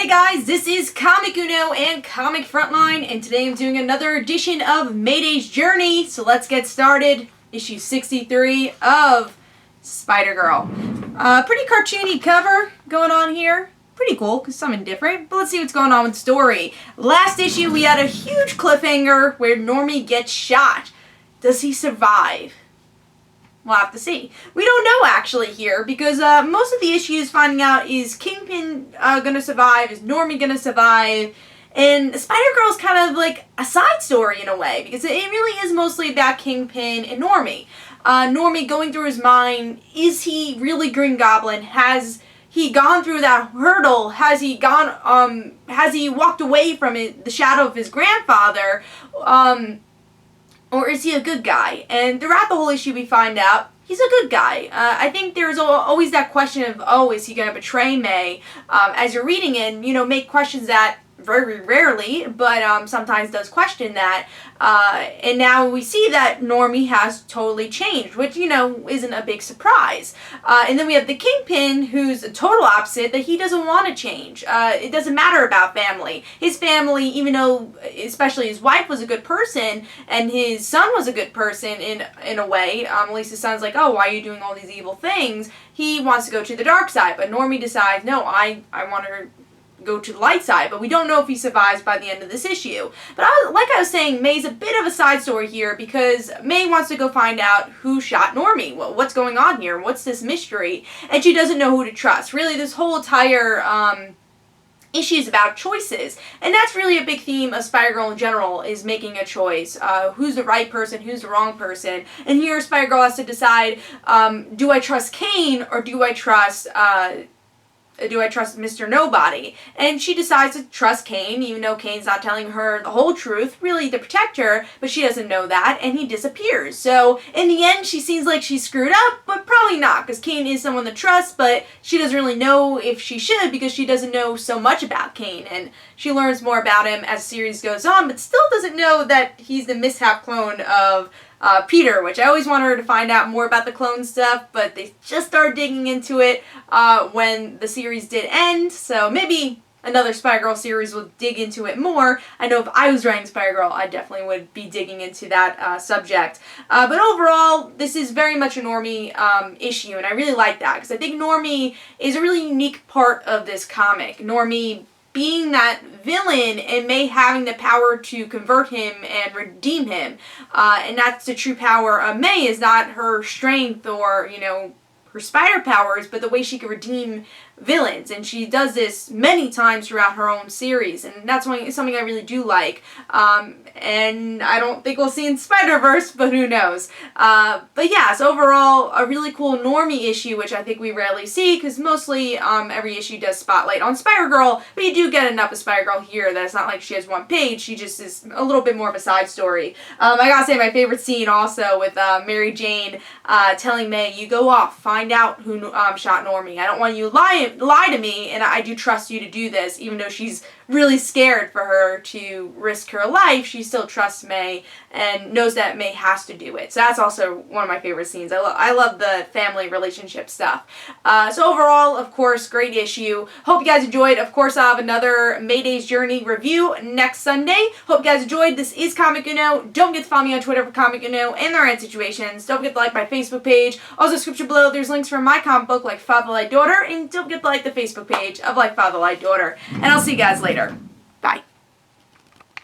Hey guys, this is Comic Uno and Comic Frontline, and today I'm doing another edition of Mayday's Journey. So let's get started. Issue 63 of Spider-Girl. Pretty cartoony cover going on here. Pretty cool, because something different. But let's see what's going on with the story. Last issue, we had a huge cliffhanger where Normie gets shot. Does he survive? We'll have to see. We don't know actually here because most of the issues finding out is Kingpin gonna survive, is Normie gonna survive, and Spider-Girl's kind of like a side story in a way because it really is mostly about Kingpin and Normie. Normie going through his mind, is he really Green Goblin? Has he gone through that hurdle? Has he walked away from it, the shadow of his grandfather? Or is he a good guy? And throughout the whole issue we find out he's a good guy. I think there's always that question of, oh, is he going to betray May? As you're reading it, make questions that very rarely, but sometimes does question that. And now we see that Normie has totally changed, which, isn't a big surprise. And then we have the Kingpin, who's a total opposite, that he doesn't want to change. It doesn't matter about family. His family, even though, especially his wife was a good person, and his son was a good person in a way, at least his son's like, oh, why are you doing all these evil things? He wants to go to the dark side, but Normie decides, no, I want to go to the light side, but we don't know if he survives by the end of this issue. But like I was saying, May's a bit of a side story here because May wants to go find out who shot Normie. Well, what's going on here? What's this mystery? And she doesn't know who to trust. Really, this whole entire issue is about choices, and that's really a big theme of Spider-Girl in general, is making a choice. Who's the right person, who's the wrong person, and here Spider-Girl has to decide, do I trust Kane or do I trust Mr. Nobody? And she decides to trust Kane, even though Kane's not telling her the whole truth, really to protect her, but she doesn't know that, and he disappears. So, in the end, she seems like she's screwed up, but probably not, because Kane is someone to trust, but she doesn't really know if she should, because she doesn't know so much about Kane, and she learns more about him as the series goes on, but still doesn't know that he's the mishap clone of Peter, which I always wanted her to find out more about the clone stuff, but they just started digging into it when the series did end, so maybe another Spider-Girl series will dig into it more. I know if I was writing Spider-Girl, I definitely would be digging into that subject. But overall, this is very much a Normie issue, and I really like that, because I think Normie is a really unique part of this comic. Normie being that villain and May having the power to convert him and redeem him. And that's the true power of May, is not her strength or, her spider powers, but the way she can redeem villains, and she does this many times throughout her own series, and that's something I really do like. And I don't think we'll see in Spider-Verse, but who knows. But yeah, so overall, a really cool Normie issue, which I think we rarely see, because mostly every issue does spotlight on Spider-Girl, but you do get enough of Spider-Girl here that it's not like she has one page, she just is a little bit more of a side story. I gotta say, my favorite scene also with Mary Jane telling May, you go off, find out who shot Normie. I don't want you to lie to me, and I do trust you to do this. Even though she's really scared for her to risk her life, she still trusts May and knows that May has to do it. So that's also one of my favorite scenes. I love the family relationship stuff. So overall, of course, great issue. Hope you guys enjoyed. Of course, I'll have another Mayday's Journey review next Sunday. Hope you guys enjoyed. This is Comic Uno. Don't forget to follow me on Twitter for Comic Uno and their end situations. Don't forget to like my Facebook page. Also, description below, there's links for my comic book, Like Father, Like Daughter, and don't forget to like the Facebook page of Like Father, Like Daughter. And I'll see you guys later. Bye.